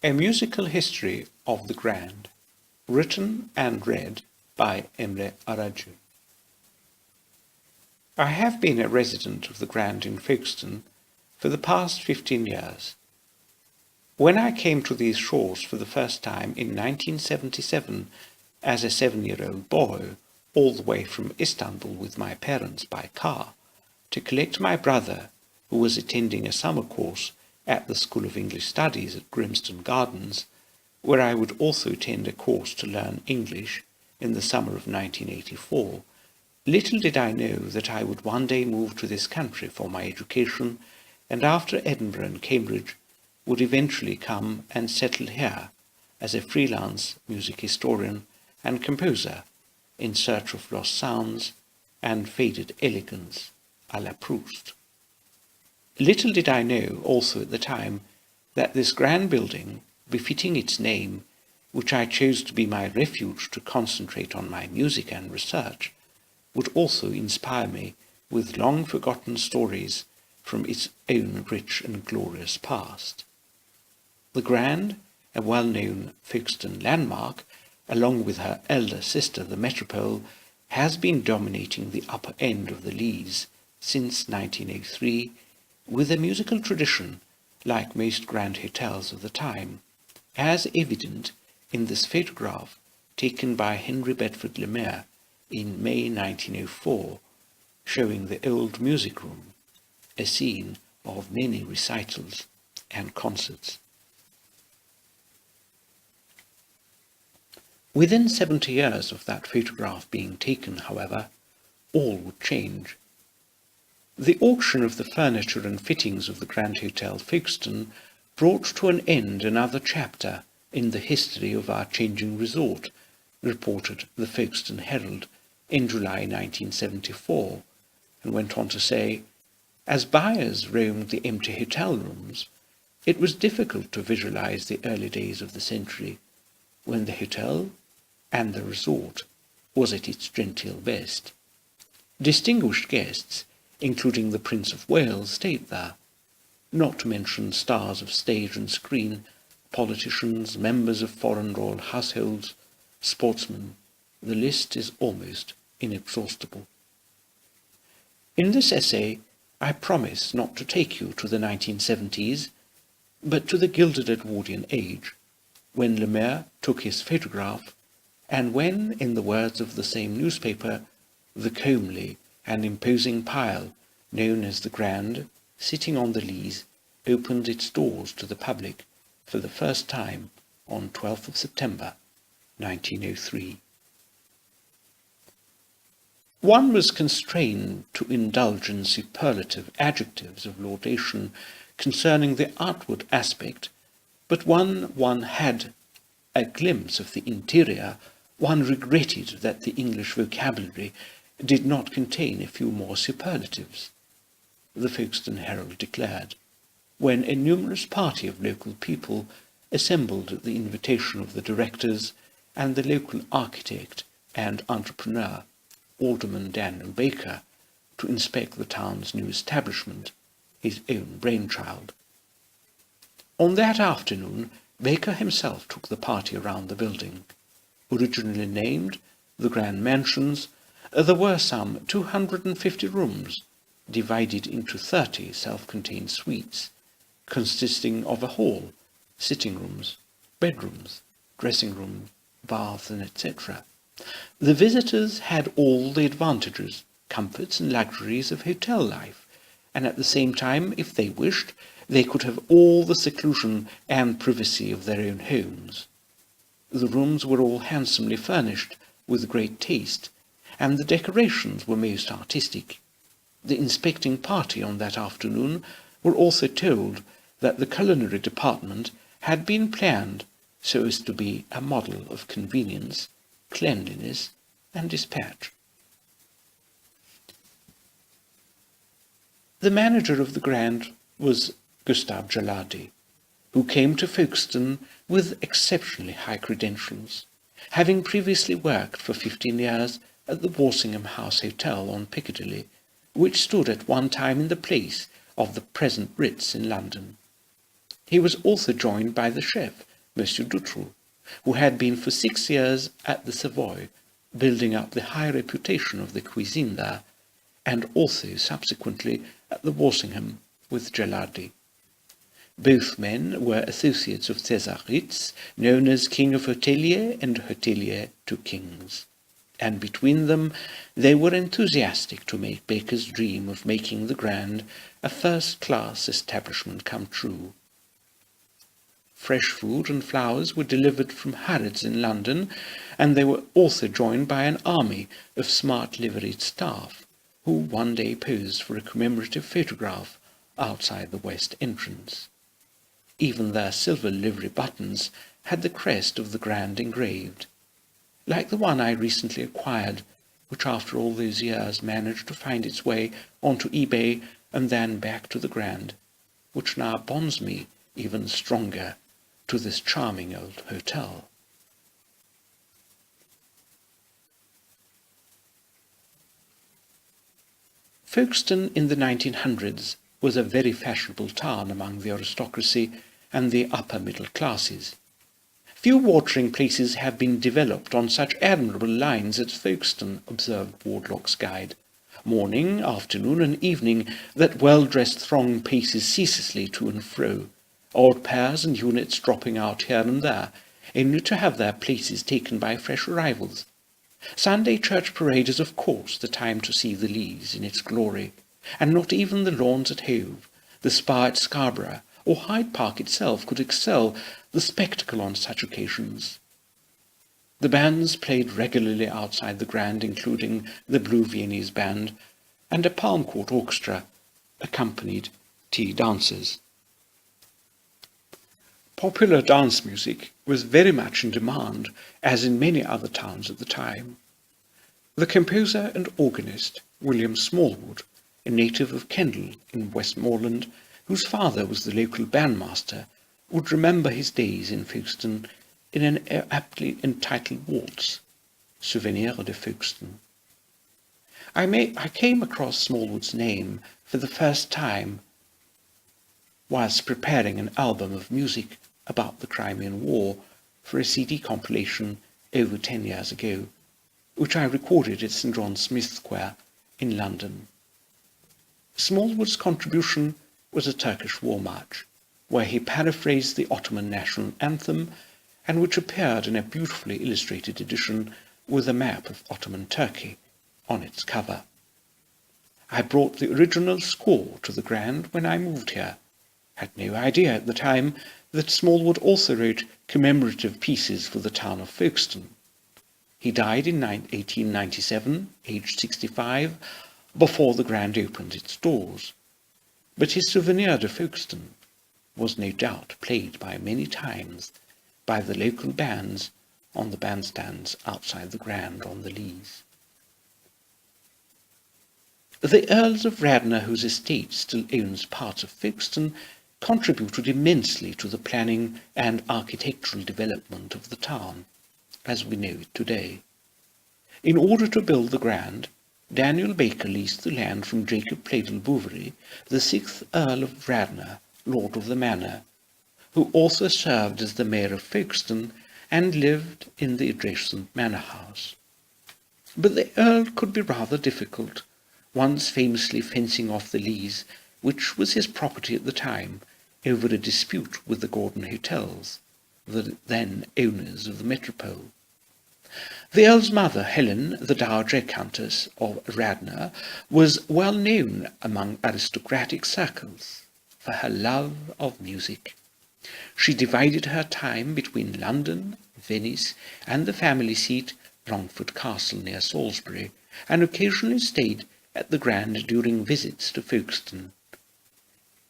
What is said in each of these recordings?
A Musical History of the Grand, written and read by Emre Aracı. I have been a resident of the Grand in Folkestone for the past 15 years. When I came to these shores for the first time in 1977 as a 7-year-old boy, all the way from Istanbul with my parents by car, to collect my brother, who was attending a summer course at the School of English Studies at Grimston Gardens, where I would also attend a course to learn English in the summer of 1984, little did I know that I would one day move to this country for my education, and after Edinburgh and Cambridge would eventually come and settle here as a freelance music historian and composer in search of lost sounds and faded elegance à la Proust. Little did I know also at the time that this grand building, befitting its name, which I chose to be my refuge to concentrate on my music and research, would also inspire me with long-forgotten stories from its own rich and glorious past. The Grand, a well-known Folkestone landmark, along with her elder sister the Metropole, has been dominating the upper end of the Leas since 1903, with a musical tradition like most grand hotels of the time, as evident in this photograph taken by Henry Bedford Lemire in May 1904, showing the old music room, a scene of many recitals and concerts. Within 70 years of that photograph being taken, however, all would change. The auction of the furniture and fittings of the Grand Hotel Folkestone brought to an end another chapter in the history of our changing resort, reported the Folkestone Herald in July 1974, and went on to say, as buyers roamed the empty hotel rooms, it was difficult to visualize the early days of the century, when the hotel and the resort was at its genteel best. Distinguished guests, including the Prince of Wales, stayed there, not to mention stars of stage and screen, politicians, members of foreign royal households, sportsmen. The list is almost inexhaustible. In this essay, I promise not to take you to the 1970s, but to the gilded Edwardian age, when Lemire took his photograph, and when, in the words of the same newspaper, the comely and imposing pile known as the Grand, sitting on the Leas, opened its doors to the public for the first time on 12th of September 1903. One was constrained to indulge in superlative adjectives of laudation concerning the outward aspect, but when one had a glimpse of the interior, one regretted that the English vocabulary did not contain a few more superlatives, the Folkestone Herald declared, when a numerous party of local people assembled at the invitation of the directors and the local architect and entrepreneur, Alderman Daniel Baker, to inspect the town's new establishment, his own brainchild. On that afternoon, Baker himself took the party around the building. Originally named the Grand Mansions, there were some 250 rooms, divided into 30 self-contained suites, consisting of a hall, sitting rooms, bedrooms, dressing room, baths, and etc. The visitors had all the advantages, comforts, and luxuries of hotel life, and at the same time, if they wished, they could have all the seclusion and privacy of their own homes. The rooms were all handsomely furnished with great taste, and the decorations were most artistic. The inspecting party on that afternoon were also told that the culinary department had been planned so as to be a model of convenience, cleanliness, and dispatch. The manager of the Grand was Gustav Geladi, who came to Folkestone with exceptionally high credentials, having previously worked for 15 years at the Walsingham House Hotel on Piccadilly, which stood at one time in the place of the present Ritz in London. He was also joined by the chef, Monsieur Dutroux, who had been for 6 years at the Savoy, building up the high reputation of the cuisine there, and also subsequently at the Walsingham with Gelardi. Both men were associates of César Ritz, known as King of Hotelier and Hotelier to Kings, and between them they were enthusiastic to make Baker's dream of making the Grand a first-class establishment come true. Fresh food and flowers were delivered from Harrods in London, and they were also joined by an army of smart liveried staff, who one day posed for a commemorative photograph outside the west entrance. Even their silver livery buttons had the crest of the Grand engraved, like the one I recently acquired, which after all those years managed to find its way onto eBay and then back to the Grand, which now bonds me even stronger to this charming old hotel. Folkestone in the 1900s was a very fashionable town among the aristocracy and the upper middle classes. Few watering places have been developed on such admirable lines as Folkestone, observed Wardlock's guide. Morning, afternoon, and evening, that well-dressed throng paces ceaselessly to and fro, odd pairs and units dropping out here and there, only to have their places taken by fresh arrivals. Sunday church parade is of course the time to see the Leas in its glory, and not even the lawns at Hove, the Spa at Scarborough, or Hyde Park itself could excel the spectacle on such occasions. The bands played regularly outside the Grand, including the Blue Viennese Band, and a Palm Court orchestra accompanied tea dances. Popular dance music was very much in demand, as in many other towns at the time. The composer and organist, William Smallwood, a native of Kendal in Westmoreland, whose father was the local bandmaster, would remember his days in Folkestone in an aptly entitled waltz, Souvenir de Folkestone. I came across Smallwood's name for the first time whilst preparing an album of music about the Crimean War for a CD compilation over 10 years ago, which I recorded at St. John Smith Square in London. Smallwood's contribution was a Turkish war march, where he paraphrased the Ottoman national anthem, and which appeared in a beautifully illustrated edition with a map of Ottoman Turkey on its cover. I brought the original score to the Grand when I moved here. Had no idea at the time that Smallwood also wrote commemorative pieces for the town of Folkestone. He died in 1897, aged 65, before the Grand opened its doors. But his Souvenir de Folkestone was no doubt played by many times by the local bands on the bandstands outside the Grand on the Leas. The Earls of Radnor, whose estate still owns parts of Folkestone, contributed immensely to the planning and architectural development of the town, as we know it today. In order to build the Grand, Daniel Baker leased the land from Jacob Pladle Bouverie, the 6th Earl of Radnor, Lord of the Manor, who also served as the Mayor of Folkestone and lived in the adjacent manor house. But the Earl could be rather difficult, once famously fencing off the Leas, which was his property at the time, over a dispute with the Gordon Hotels, the then owners of the Metropole. The Earl's mother, Helen, the Dowager Countess of Radnor, was well known among aristocratic circles for her love of music. She divided her time between London, Venice, and the family seat, Longford Castle near Salisbury, and occasionally stayed at the Grand during visits to Folkestone.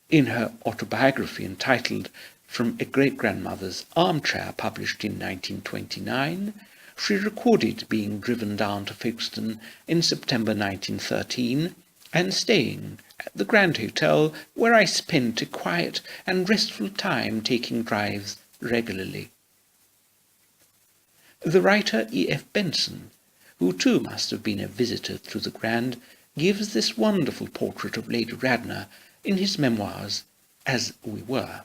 In her autobiography entitled From a Great-Grandmother's Armchair, published in 1929, she recorded being driven down to Folkestone in September 1913 and staying at the Grand Hotel, where I spent a quiet and restful time taking drives regularly. The writer E.F. Benson, who too must have been a visitor to the Grand, gives this wonderful portrait of Lady Radnor in his memoirs, As We Were.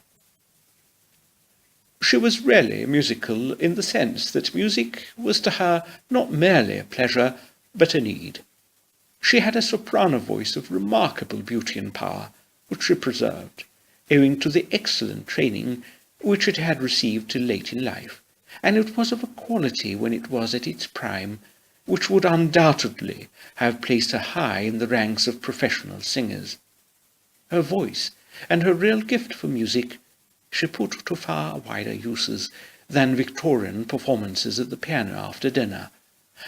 She was really musical in the sense that music was to her not merely a pleasure, but a need. She had a soprano voice of remarkable beauty and power, which she preserved, owing to the excellent training which it had received till late in life, and it was of a quality when it was at its prime, which would undoubtedly have placed her high in the ranks of professional singers. Her voice and her real gift for music she put to far wider uses than Victorian performances at the piano after dinner,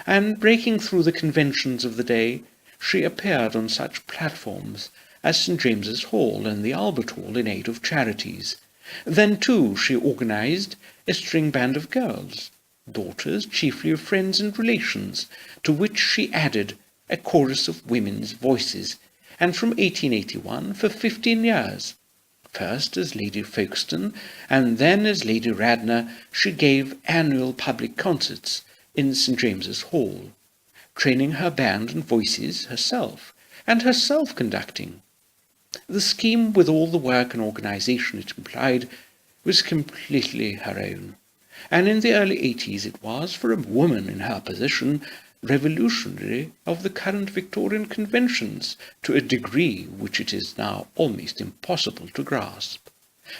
and breaking through the conventions of the day, she appeared on such platforms as St. James's Hall and the Albert Hall in aid of charities. Then, too, she organised a string band of girls, daughters chiefly of friends and relations, to which she added a chorus of women's voices, and from 1881 for 15 years, first as Lady Folkestone and then as Lady Radnor, she gave annual public concerts in St. James's Hall, training her band and voices herself, and herself conducting. The scheme, with all the work and organisation it implied, was completely her own, and in the early 80s it was, for a woman in her position, revolutionary of the current Victorian conventions to a degree which it is now almost impossible to grasp,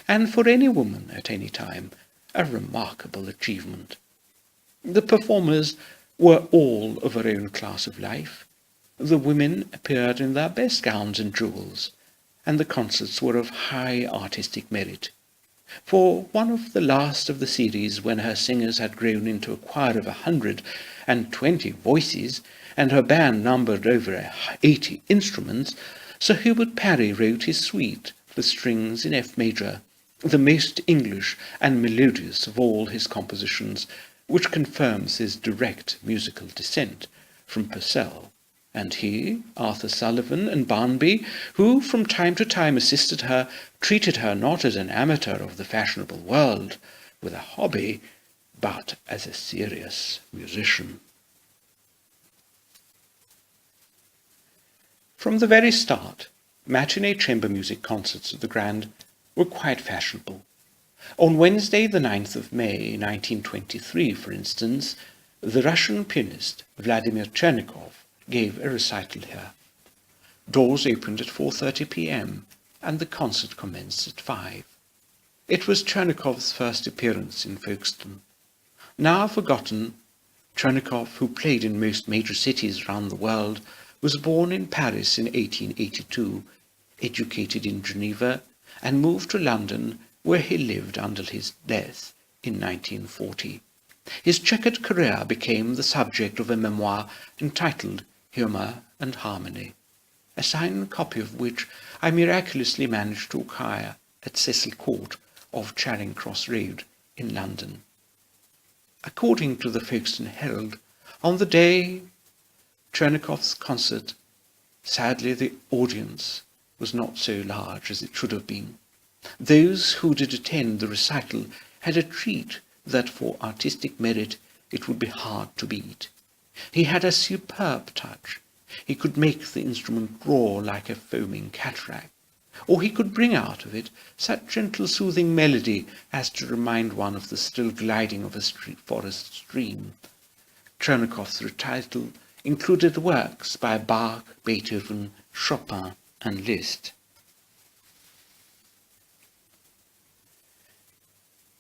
and for any woman at any time a remarkable achievement. The performers were all of her own class of life. The women appeared in their best gowns and jewels, and the concerts were of high artistic merit. For one of the last of the series, when her singers had grown into a choir of 120 voices, and her band numbered over 80 instruments, Sir Hubert Parry wrote his suite for strings in F major, the most English and melodious of all his compositions, which confirms his direct musical descent from Purcell. And he, Arthur Sullivan, and Barnby, who from time to time assisted her, treated her not as an amateur of the fashionable world, with a hobby, but as a serious musician. From the very start, matinee chamber music concerts at the Grand were quite fashionable. On Wednesday, the 9th of May, 1923, for instance, the Russian pianist Vladimir Chernikov gave a recital here. Doors opened at 4:30 p.m. and the concert commenced at 5. It was Chernikov's first appearance in Folkestone. Now forgotten, Chernikov, who played in most major cities round the world, was born in Paris in 1882, educated in Geneva, and moved to London, where he lived until his death in 1940. His checkered career became the subject of a memoir entitled Humour and Harmony, a signed copy of which I miraculously managed to acquire at Cecil Court of Charing Cross Road in London. According to the Folkestone Herald, on the day Chernikov's concert, sadly the audience was not so large as it should have been. Those who did attend the recital had a treat that for artistic merit it would be hard to beat. He had a superb touch. He could make the instrument roar like a foaming cataract, or he could bring out of it such gentle soothing melody as to remind one of the still gliding of a forest stream. Chernikov's recital included works by Bach, Beethoven, Chopin, and Liszt.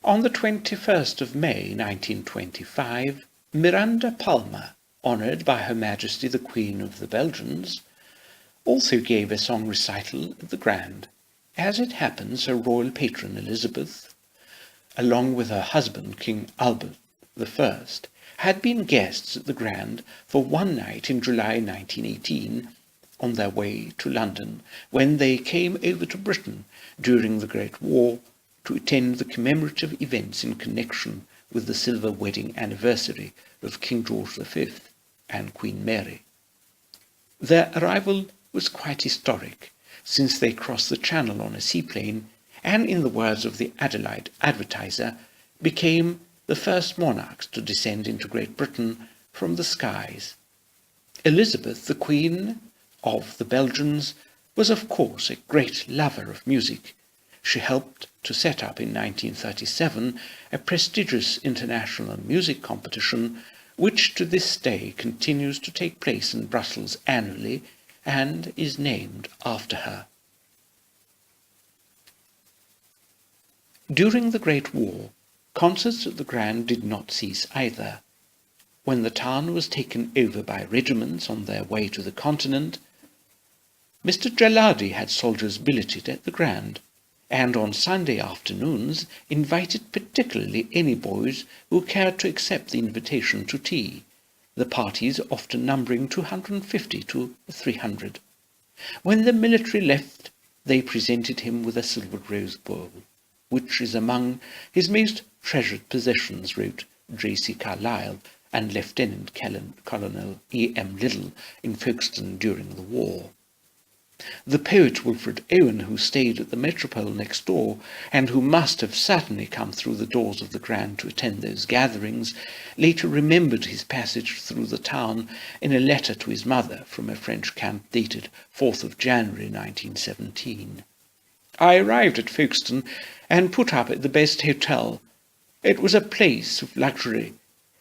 On the 21st of May 1925, Miranda Palmer, honoured by Her Majesty the Queen of the Belgians, also gave a song recital at the Grand. As it happens, her royal patron Elizabeth, along with her husband King Albert I, had been guests at the Grand for one night in July 1918, on their way to London, when they came over to Britain during the Great War to attend the commemorative events in connection with the silver wedding anniversary of King George V and Queen Mary. Their arrival was quite historic, since they crossed the Channel on a seaplane, and, in the words of the Adelaide Advertiser, became the first monarchs to descend into Great Britain from the skies. Elizabeth, the Queen of the Belgians, was of course a great lover of music, she helped to set up in 1937 a prestigious international music competition which to this day continues to take place in Brussels annually and is named after her. During the Great War, concerts at the Grand did not cease either. When the town was taken over by regiments on their way to the continent, Mr. Geladi had soldiers billeted at the Grand, and on Sunday afternoons invited particularly any boys who cared to accept the invitation to tea, the parties often numbering 250 to 300. When the military left, they presented him with a silver rose bowl, which is among his most treasured possessions, wrote J.C. Carlyle and Lieutenant Colonel E.M. Liddell in Folkestone during the war. The poet Wilfred Owen, who stayed at the Metropole next door, and who must have certainly come through the doors of the Grand to attend those gatherings, later remembered his passage through the town in a letter to his mother from a French camp dated 4th of January 1917. I arrived at Folkestone and put up at the best hotel. It was a place of luxury,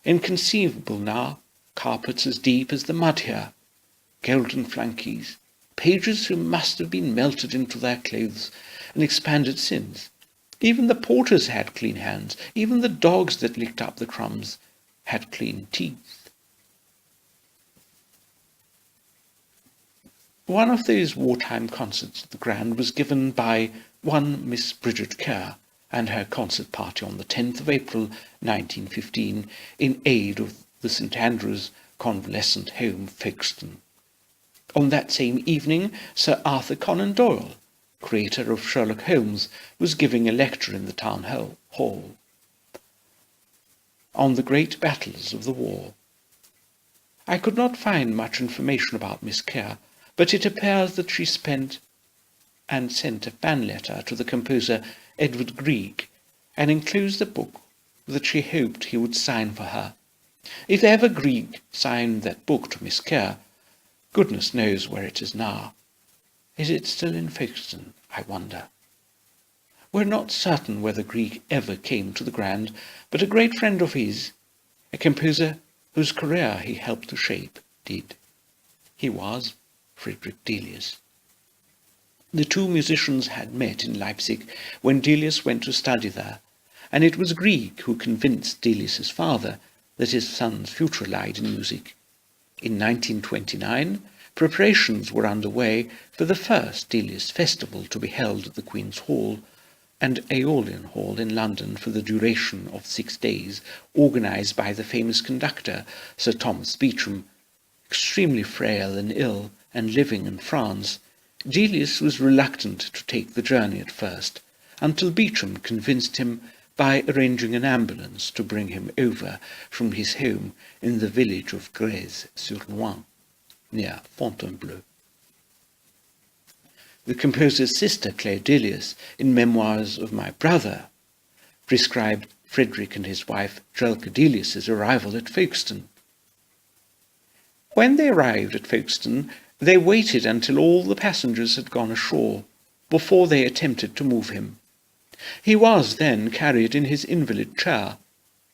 inconceivable now, carpets as deep as the mud here, golden flunkies, pages who must have been melted into their clothes and expanded since. Even the porters had clean hands. Even the dogs that licked up the crumbs had clean teeth. One of those wartime concerts at the Grand was given by one Miss Bridget Kerr and her concert party on the 10th of April 1915 in aid of the St. Andrew's Convalescent Home, Folkestone. On that same evening, Sir Arthur Conan Doyle, creator of Sherlock Holmes, was giving a lecture in the town hall on the great battles of the war. I could not find much information about Miss Kerr, but it appears that she sent a fan letter to the composer Edward Grieg, and enclosed a book that she hoped he would sign for her. If ever Grieg signed that book to Miss Kerr, goodness knows where it is now. Is it still in Folkestone, I wonder? We're not certain whether Grieg ever came to the Grand, but a great friend of his, a composer whose career he helped to shape, did. He was Friedrich Delius. The two musicians had met in Leipzig when Delius went to study there, and it was Grieg who convinced Delius's father that his son's future lied in music. In 1929, preparations were underway for the first Delius Festival to be held at the Queen's Hall and Aeolian Hall in London for the duration of 6 days, organised by the famous conductor Sir Thomas Beecham. Extremely frail and ill, and living in France, Delius was reluctant to take the journey at first, until Beecham convinced him by arranging an ambulance to bring him over from his home in the village of Grèze-sur-Loing, near Fontainebleau. The composer's sister, Claire Delius, in Memoirs of My Brother, described Frederick and his wife Jelke Delius's arrival at Folkestone. When they arrived at Folkestone, they waited until all the passengers had gone ashore, before they attempted to move him. He was then carried in his invalid chair,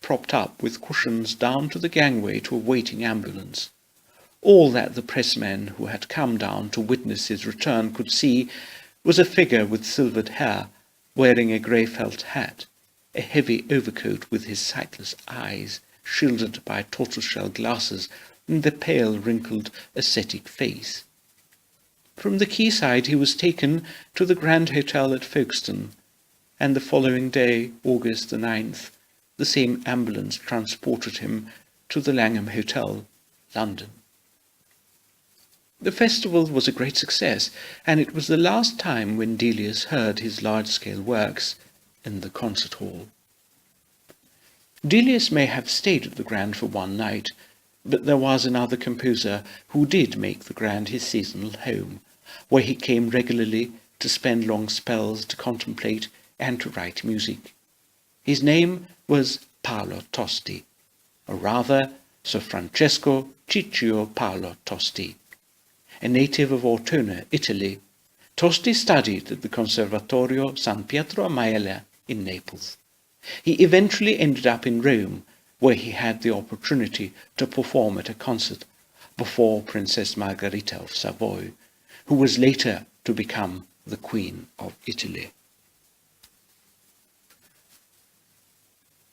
propped up with cushions down to the gangway to a waiting ambulance. All that the pressmen who had come down to witness his return could see was a figure with silvered hair, wearing a grey felt hat, a heavy overcoat with his sightless eyes shielded by tortoiseshell glasses, and the pale, wrinkled, ascetic face. From the quayside he was taken to the Grand Hotel at Folkestone, and the following day, August the 9th, the same ambulance transported him to the Langham Hotel, London. The festival was a great success, and it was the last time when Delius heard his large-scale works in the concert hall. Delius may have stayed at the Grand for one night, but there was another composer who did make the Grand his seasonal home, where he came regularly to spend long spells to contemplate and to write music. His name was Paolo Tosti, or rather Sir Francesco Ciccio Paolo Tosti, a native of Ortona, Italy, Tosti studied at the Conservatorio San Pietro a Maiale in Naples. He eventually ended up in Rome, where he had the opportunity to perform at a concert before Princess Margherita of Savoy, who was later to become the Queen of Italy.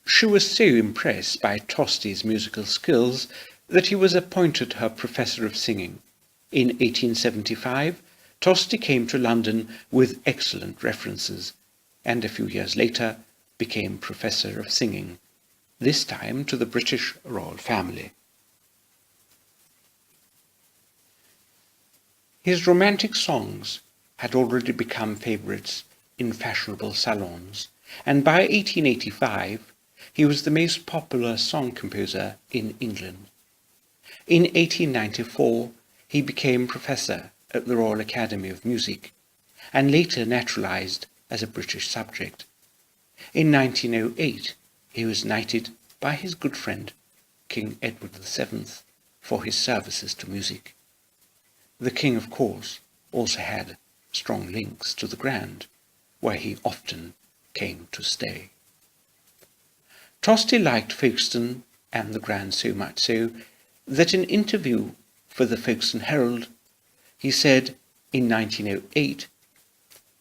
She was so impressed by Tosti's musical skills that he was appointed her professor of singing. In 1875, Tosti came to London with excellent references, and a few years later became professor of singing, this time to the British royal family. His romantic songs had already become favourites in fashionable salons, and by 1885 he was the most popular song composer in England. In 1894 he became professor at the Royal Academy of Music, and later naturalised as a British subject. In 1908 he was knighted by his good friend King Edward VII for his services to music. The king, of course, also had strong links to the Grand, where he often came to stay. Tosti liked Folkestone and the Grand so much so that in an interview for the Folkestone Herald he said in 1908,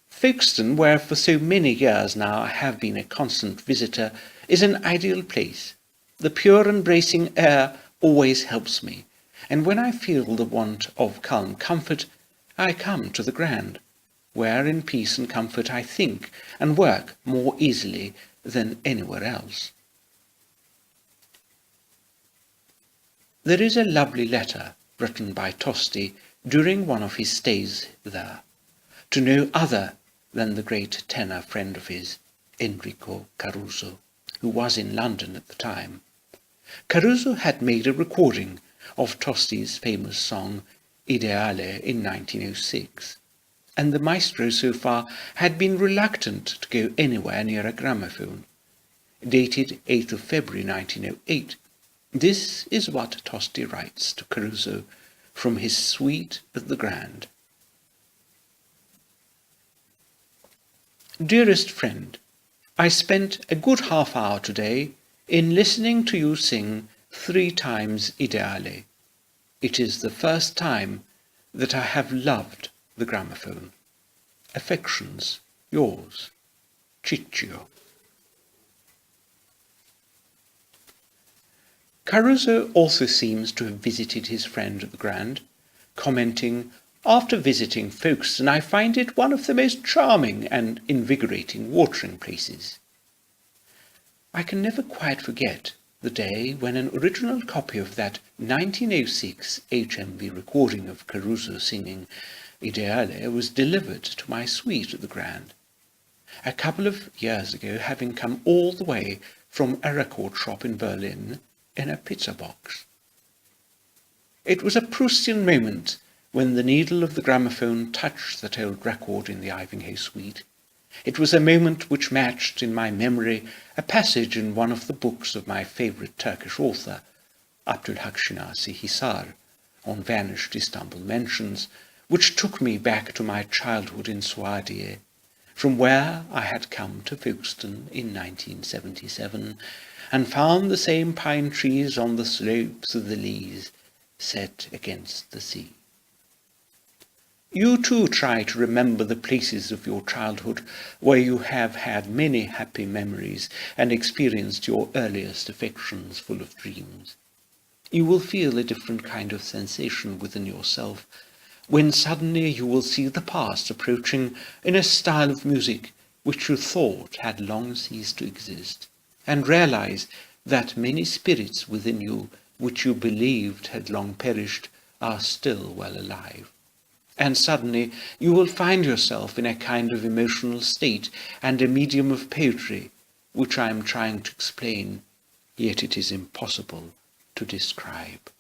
"Folkestone, where for so many years now I have been a constant visitor, is an ideal place. The pure and bracing air always helps me, and when I feel the want of calm comfort, I come to the Grand, where in peace and comfort I think and work more easily than anywhere else." There is a lovely letter written by Tosti during one of his stays there, to no other than the great tenor friend of his, Enrico Caruso, who was in London at the time. Caruso had made a recording of Tosti's famous song Ideale in 1906, and the maestro so far had been reluctant to go anywhere near a gramophone. Dated 8th of February 1908, this is what Tosti writes to Caruso from his suite at the Grand. "Dearest friend, I spent a good half hour today in listening to you sing 3 times Ideale. It is the first time that I have loved the gramophone. Affections, yours, Ciccio." Caruso also seems to have visited his friend at the Grand, commenting, "After visiting Folkestone, I find it one of the most charming and invigorating watering places." I can never quite forget the day when an original copy of that 1906 HMV recording of Caruso singing Ideale was delivered to my suite at the Grand, a couple of years ago, having come all the way from a record shop in Berlin in a pizza box. It was a Proustian moment when the needle of the gramophone touched that old record in the Ivinghoe suite. It was a moment which matched in my memory a passage in one of the books of my favourite Turkish author, Abdülhak Şinasi Hisar, on vanished Istanbul mansions, which took me back to my childhood in Suadiye, from where I had come to Folkestone in 1977, and found the same pine trees on the slopes of the Leas, set against the sea. You too try to remember the places of your childhood where you have had many happy memories and experienced your earliest affections full of dreams. You will feel a different kind of sensation within yourself when suddenly you will see the past approaching in a style of music which you thought had long ceased to exist, and realize that many spirits within you which you believed had long perished are still well alive. And suddenly you will find yourself in a kind of emotional state and a medium of poetry, which I am trying to explain, yet it is impossible to describe.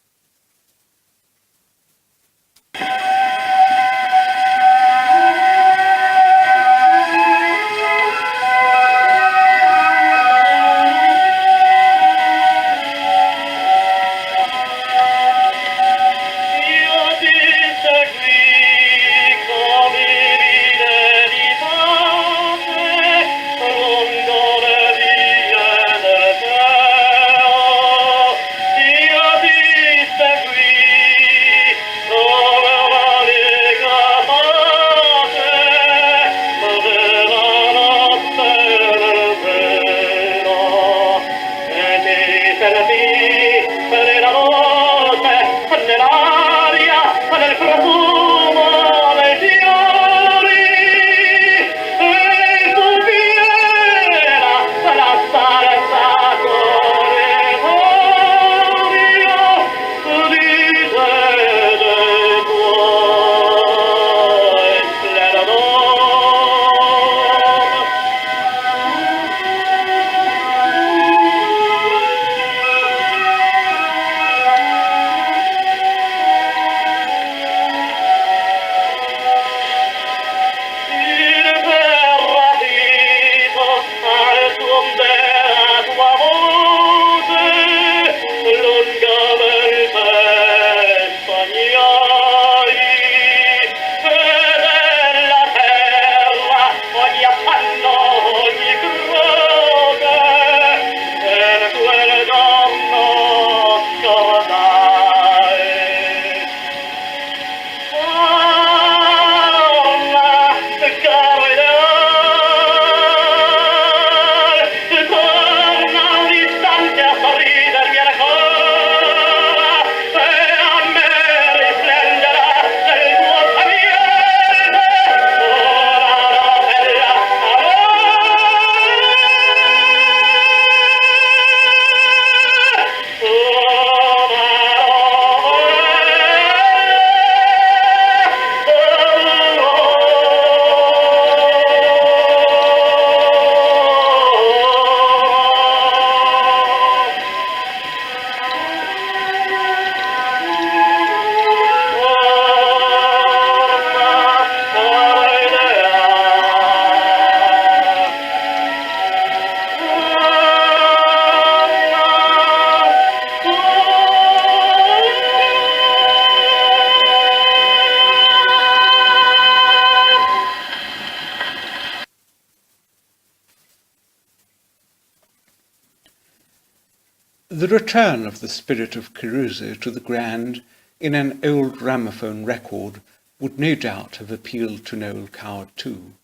The return of the spirit of Caruso to the Grand in an old gramophone record would no doubt have appealed to Noel Coward too,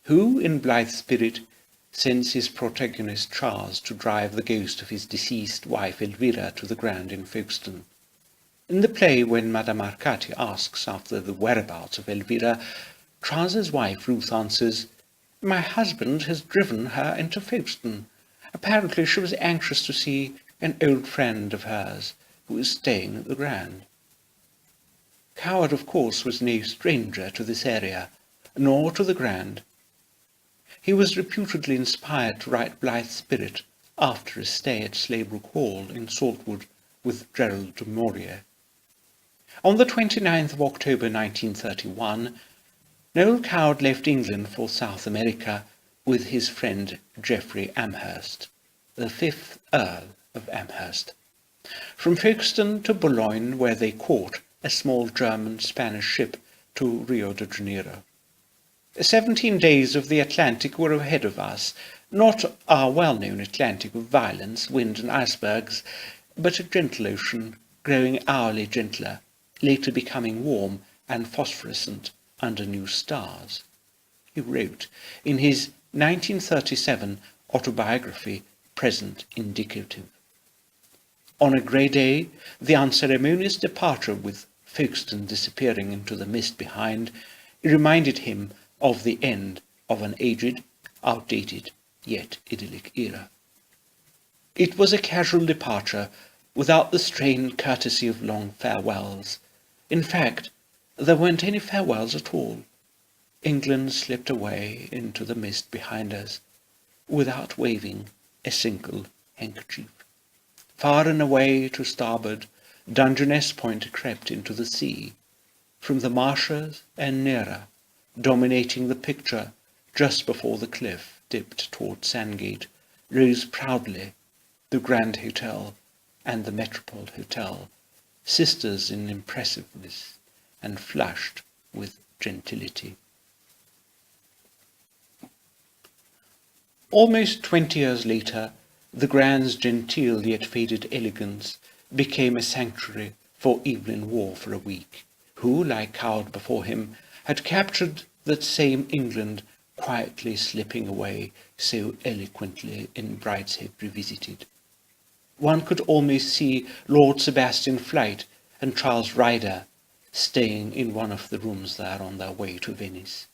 who, in blithe spirit, sends his protagonist Charles to drive the ghost of his deceased wife Elvira to the Grand in Folkestone. In the play, when Madame Arcati asks after the whereabouts of Elvira, Charles's wife Ruth answers, "My husband has driven her into Folkestone. Apparently she was anxious to see an old friend of hers who is staying at the Grand." Coward, of course, was no stranger to this area, nor to the Grand. He was reputedly inspired to write Blithe Spirit after a stay at Slaybrook Hall in Saltwood with Gerald du Maurier. On the 29th of October 1931, Noel Coward left England for South America with his friend Geoffrey Amherst, the 5th Earl of Amherst, from Folkestone to Boulogne, where they caught a small German-Spanish ship to Rio de Janeiro. 17 days of the Atlantic were ahead of us, not our well-known Atlantic of violence, wind and icebergs, but a gentle ocean, growing hourly gentler, later becoming warm and phosphorescent under new stars. He wrote in his 1937 autobiography, Present Indicative. On a grey day, the unceremonious departure with Folkestone disappearing into the mist behind reminded him of the end of an aged, outdated, yet idyllic era. It was a casual departure, without the strained courtesy of long farewells. In fact, there weren't any farewells at all. England slipped away into the mist behind us, without waving a single handkerchief. Far and away to starboard, Dungeness Point crept into the sea. From the marshes and nearer, dominating the picture just before the cliff dipped toward Sandgate, rose proudly the Grand Hotel and the Metropole Hotel, sisters in impressiveness and flushed with gentility. Almost 20 years later, the Grand's genteel yet faded elegance became a sanctuary for Evelyn Waugh for a week, who, like Coward before him, had captured that same England quietly slipping away so eloquently in Brideshead Revisited. one could almost see Lord Sebastian Flyte and Charles Ryder staying in one of the rooms there on their way to Venice.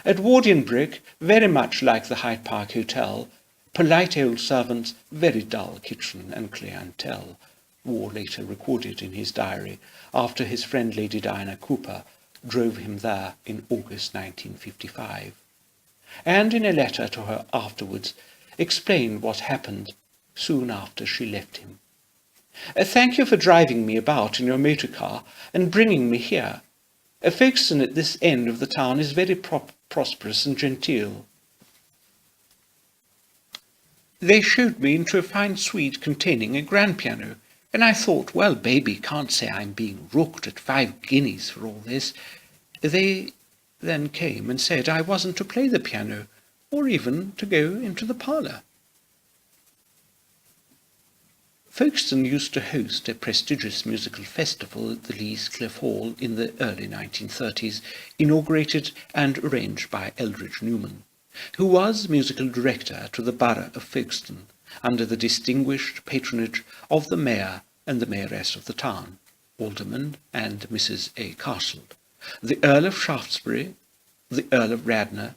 Edwardian brick, very much like the Hyde Park Hotel, polite old servants, very dull kitchen and clientele, War later recorded in his diary after his friend Lady Diana Cooper drove him there in August 1955, and in a letter to her afterwards explained what happened soon after she left him. Thank you for driving me about in your motor car and bringing me here. Folkestone at this end of the town is very prosperous and genteel. They showed me into a fine suite containing a grand piano, and I thought, well, baby can't say I'm being rooked at 5 guineas for all this. They then came and said I wasn't to play the piano, or even to go into the parlour. Folkestone used to host a prestigious musical festival at the Leas Cliff Hall in the early 1930s, inaugurated and arranged by Eldridge Newman, who was musical director to the borough of Folkestone, under the distinguished patronage of the mayor and the mayoress of the town, Alderman and Mrs. A. Castle, the Earl of Shaftesbury, the Earl of Radnor,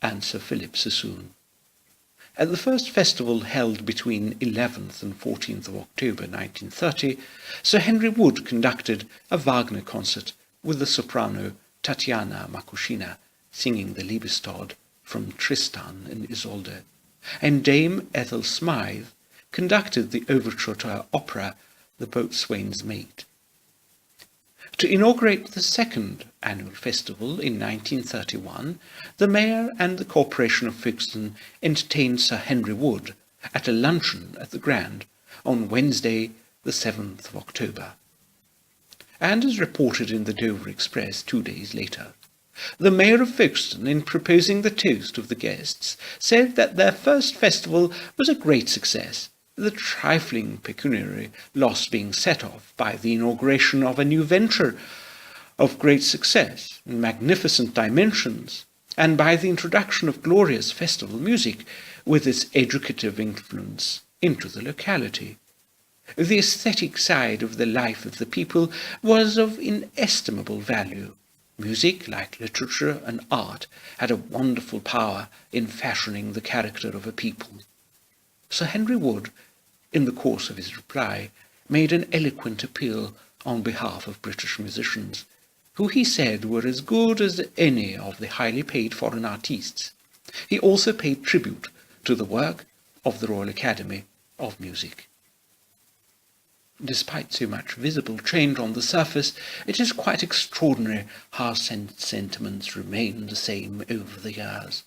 and Sir Philip Sassoon. At the first festival held between 11th and 14th of October 1930, Sir Henry Wood conducted a Wagner concert with the soprano Tatiana Makushina singing the Liebestod from Tristan and Isolde, and Dame Ethel Smythe conducted the overture to her opera The Boatswain's Mate. To inaugurate the second annual festival in 1931, the Mayor and the Corporation of Folkestone entertained Sir Henry Wood at a luncheon at the Grand on Wednesday, the 7th of October. And as reported in the Dover Express 2 days later, the Mayor of Folkestone, in proposing the toast of the guests, said that their first festival was a great success, the trifling pecuniary loss being set off by the inauguration of a new venture of great success and magnificent dimensions, and by the introduction of glorious festival music with its educative influence into the locality. The aesthetic side of the life of the people was of inestimable value. Music, like literature and art, had a wonderful power in fashioning the character of a people. Sir Henry Wood, in the course of his reply, made an eloquent appeal on behalf of British musicians, who he said were as good as any of the highly paid foreign artistes. He also paid tribute to the work of the Royal Academy of Music. Despite so much visible change on the surface, it is quite extraordinary how sentiments remain the same over the years.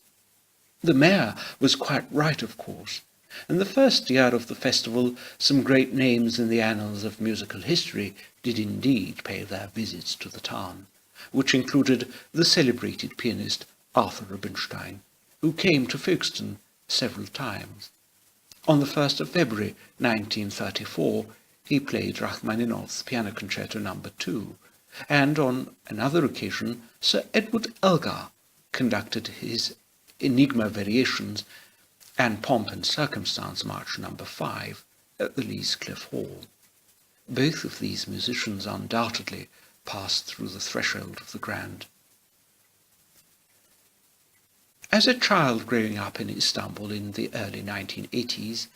The Mayor was quite right, of course. In the first year of the festival, some great names in the annals of musical history did indeed pay their visits to the town, which included the celebrated pianist Arthur Rubinstein, who came to Folkestone several times. On the 1st of February 1934, he played Rachmaninoff's Piano Concerto No. 2, and on another occasion, Sir Edward Elgar conducted his Enigma Variations and Pomp and Circumstance March No. 5 at the Leas Cliff Hall. Both of these musicians undoubtedly passed through the threshold of the Grand. As a child growing up in Istanbul in the early 1980s,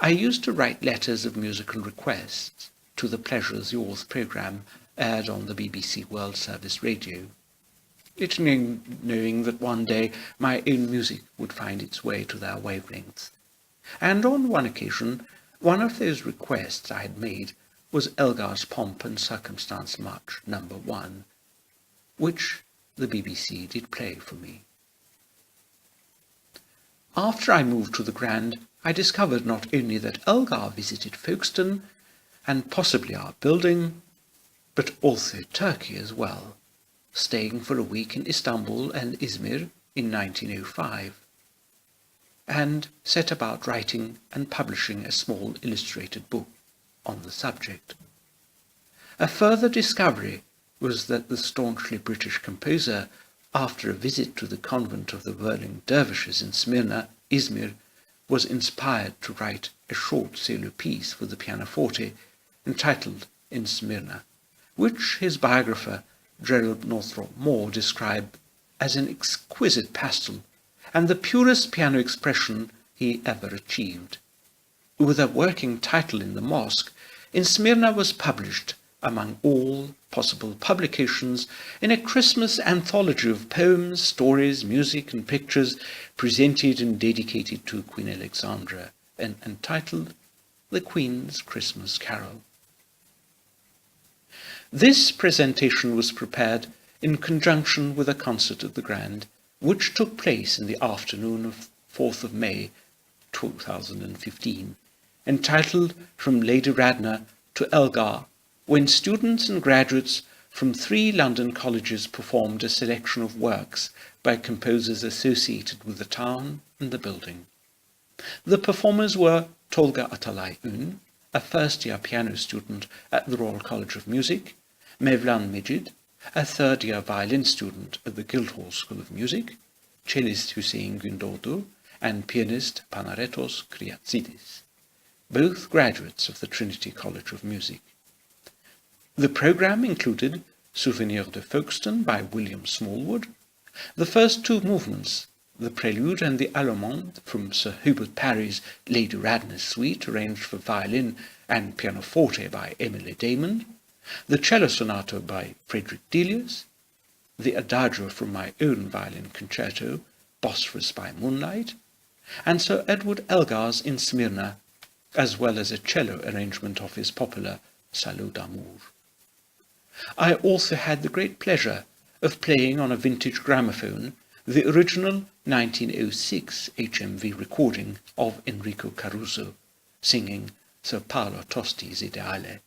I used to write letters of musical requests to the Pleasures Yours programme aired on the BBC World Service Radio, little knowing that one day my own music would find its way to their wavelengths. And on one occasion, one of those requests I had made was Elgar's Pomp and Circumstance March No. 1, which the BBC did play for me. After I moved to the Grand, I discovered not only that Elgar visited Folkestone, and possibly our building, but also Turkey as well, staying for a week in Istanbul and Izmir in 1905, and set about writing and publishing a small illustrated book on the subject. A further discovery was that the staunchly British composer, after a visit to the convent of the whirling dervishes in Smyrna, Izmir, was inspired to write a short solo piece for the pianoforte entitled In Smyrna, which his biographer Gerald Northrop Moore described as an exquisite pastel and the purest piano expression he ever achieved. With a working title in the mosque, In Smyrna was published among all possible publications in a Christmas anthology of poems, stories, music and pictures presented and dedicated to Queen Alexandra and entitled The Queen's Christmas Carol. This presentation was prepared in conjunction with a concert at the Grand, which took place in the afternoon of 4th of May 2015, entitled From Lady Radnor to Elgar, when students and graduates from 3 London colleges performed a selection of works by composers associated with the town and the building. The performers were Tolga Atalay Un, a first-year piano student at the Royal College of Music, Mevlan Mejid, a third-year violin student at the Guildhall School of Music, cellist Hüseyin Gündoğdu, and pianist Panaretos Kriatsidis, both graduates of the Trinity College of Music. The programme included Souvenir de Folkestone by William Smallwood, the first 2 movements, the Prelude and the Allemande from Sir Hubert Parry's Lady Radnor Suite, arranged for violin and pianoforte by Emily Damon, the Cello Sonata by Frederick Delius, the Adagio from my own violin concerto, Bosphorus by Moonlight, and Sir Edward Elgar's In Smyrna, as well as a cello arrangement of his popular Salut d'Amour. I also had the great pleasure of playing on a vintage gramophone the original 1906 HMV recording of Enrico Caruso singing Sir Paolo Tosti's Ideale,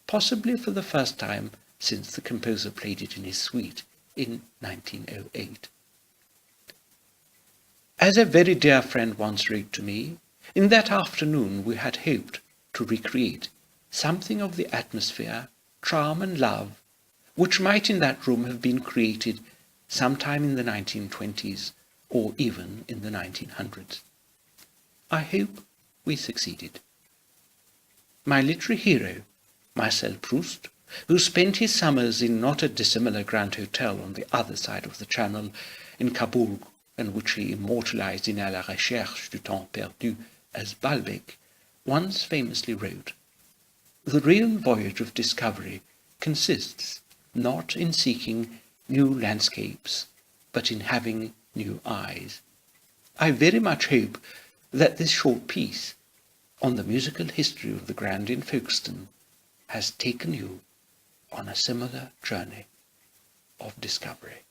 possibly for the first time since the composer played it in his suite in 1908. As a very dear friend once wrote to me, in that afternoon we had hoped to recreate something of the atmosphere, charm and love which might in that room have been created sometime in the 1920s or even in the 1900s. I hope we succeeded. My literary hero, Marcel Proust, who spent his summers in not a dissimilar Grand Hotel on the other side of the Channel in Cabourg, and which he immortalized in À la recherche du temps perdu as Balbec, once famously wrote, "The real voyage of discovery consists not in seeking new landscapes, but in having new eyes." I very much hope that this short piece on the musical history of the Grand in Folkestone has taken you on a similar journey of discovery.